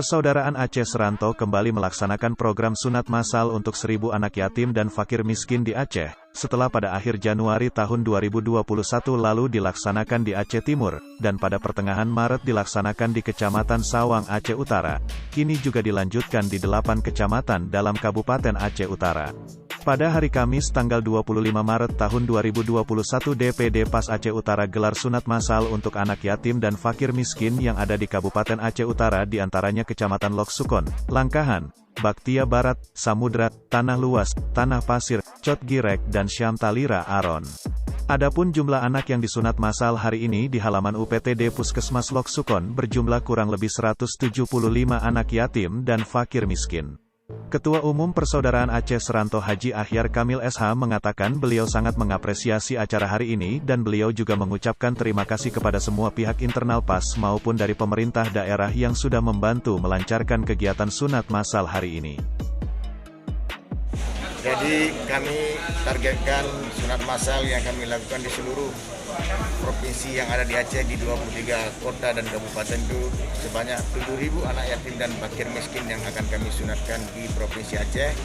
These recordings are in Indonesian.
Persaudaraan Aceh Seranto kembali melaksanakan program sunat massal untuk 1.000 anak yatim dan fakir miskin di Aceh, setelah pada akhir Januari tahun 2021 lalu dilaksanakan di Aceh Timur, dan pada pertengahan Maret dilaksanakan di Kecamatan Sawang, Aceh Utara. Kini juga dilanjutkan di 8 kecamatan dalam Kabupaten Aceh Utara. Pada hari Kamis tanggal 25 Maret tahun 2021 DPD PAS Aceh Utara gelar sunat massal untuk anak yatim dan fakir miskin yang ada di Kabupaten Aceh Utara diantaranya Kecamatan Lok Sukon, Langkahan, Baktia Barat, Samudra, Tanah Luas, Tanah Pasir, Cot Girek dan Syam Talira Aron. Adapun jumlah anak yang disunat massal hari ini di halaman UPTD Puskesmas Lok Sukon berjumlah kurang lebih 175 anak yatim dan fakir miskin. Ketua Umum Persaudaraan Aceh Seranto Haji Ahyar Kamil SH mengatakan beliau sangat mengapresiasi acara hari ini dan beliau juga mengucapkan terima kasih kepada semua pihak internal PAS maupun dari pemerintah daerah yang sudah membantu melancarkan kegiatan sunat massal hari ini. Jadi kami targetkan sunat massal yang kami lakukan di seluruh provinsi yang ada di Aceh di 23 kota dan kabupaten itu sebanyak 7.000 anak yatim dan fakir miskin yang akan kami sunatkan di Provinsi Aceh.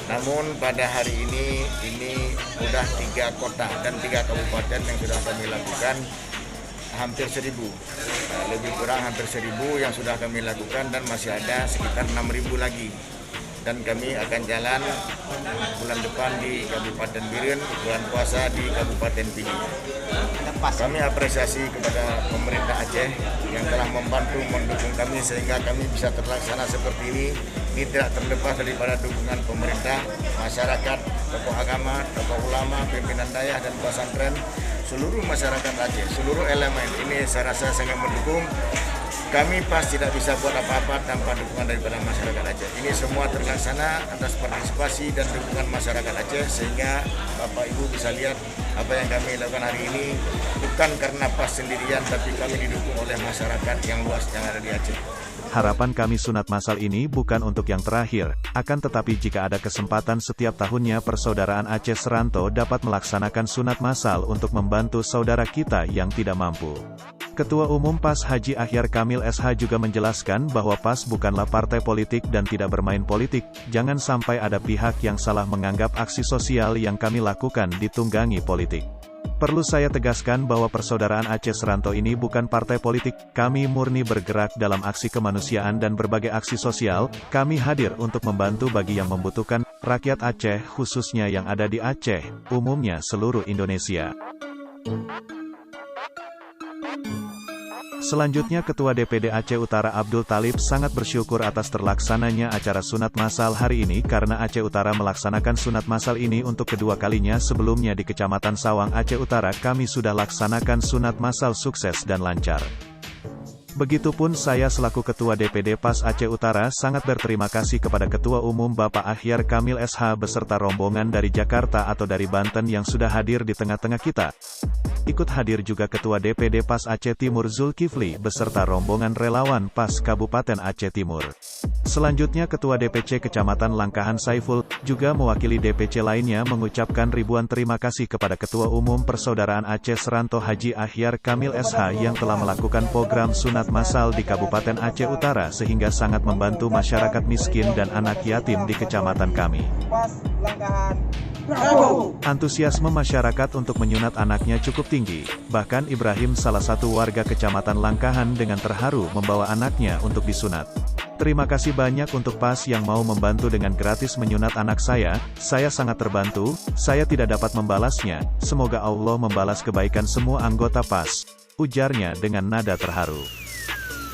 Namun pada hari ini sudah 3 kota dan 3 kabupaten yang sudah kami lakukan hampir 1.000. Lebih kurang hampir 1.000 yang sudah kami lakukan dan masih ada sekitar 6.000 lagi. Dan kami akan jalan bulan depan di Kabupaten Biren, bulan puasa di Kabupaten Pidi. Kami apresiasi kepada pemerintah Aceh yang telah membantu mendukung kami sehingga kami bisa terlaksana seperti ini. Ini tidak terlepas daripada dukungan pemerintah, masyarakat, tokoh agama, tokoh ulama, pimpinan dayah dan pesantren, seluruh masyarakat Aceh, seluruh elemen ini saya rasa sangat mendukung. Kami pasti tidak bisa buat apa-apa tanpa dukungan daripada masyarakat Aceh. Ini semua terlaksana atas partisipasi dan dukungan masyarakat Aceh sehingga Bapak Ibu bisa lihat apa yang kami lakukan hari ini bukan karena PAS sendirian tapi kami didukung oleh masyarakat yang luas yang ada di Aceh. Harapan kami sunat massal ini bukan untuk yang terakhir, akan tetapi jika ada kesempatan setiap tahunnya Persaudaraan Aceh Seranto dapat melaksanakan sunat massal untuk membantu saudara kita yang tidak mampu. Ketua Umum PAS Haji Ahyar Kamil SH juga menjelaskan bahwa PAS bukanlah partai politik dan tidak bermain politik, jangan sampai ada pihak yang salah menganggap aksi sosial yang kami lakukan ditunggangi politik. Perlu saya tegaskan bahwa Persaudaraan Aceh Seranto ini bukan partai politik, kami murni bergerak dalam aksi kemanusiaan dan berbagai aksi sosial, kami hadir untuk membantu bagi yang membutuhkan, rakyat Aceh khususnya yang ada di Aceh, umumnya seluruh Indonesia. Selanjutnya Ketua DPD Aceh Utara Abdul Talib sangat bersyukur atas terlaksananya acara sunat massal hari ini karena Aceh Utara melaksanakan sunat massal ini untuk kedua kalinya. Sebelumnya di Kecamatan Sawang Aceh Utara kami sudah laksanakan sunat massal sukses dan lancar. Begitupun saya selaku Ketua DPD PAS Aceh Utara sangat berterima kasih kepada Ketua Umum Bapak Ahyar Kamil SH beserta rombongan dari Jakarta atau dari Banten yang sudah hadir di tengah-tengah kita. Ikut hadir juga Ketua DPD PAS Aceh Timur Zulkifli beserta rombongan relawan PAS Kabupaten Aceh Timur. Selanjutnya Ketua DPC Kecamatan Langkahan Saiful, juga mewakili DPC lainnya mengucapkan ribuan terima kasih kepada Ketua Umum Persaudaraan Aceh Seranto Haji Ahyar Kamil SH yang telah melakukan program sunat massal di Kabupaten Aceh Utara sehingga sangat membantu masyarakat miskin dan anak yatim di kecamatan kami. Antusiasme masyarakat untuk menyunat anaknya cukup tinggi, bahkan Ibrahim salah satu warga kecamatan Langkahan dengan terharu membawa anaknya untuk disunat. Terima kasih banyak untuk PAS yang mau membantu dengan gratis menyunat anak saya sangat terbantu, saya tidak dapat membalasnya, semoga Allah membalas kebaikan semua anggota PAS, ujarnya dengan nada terharu.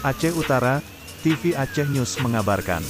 Aceh Utara, TV Aceh News mengabarkan.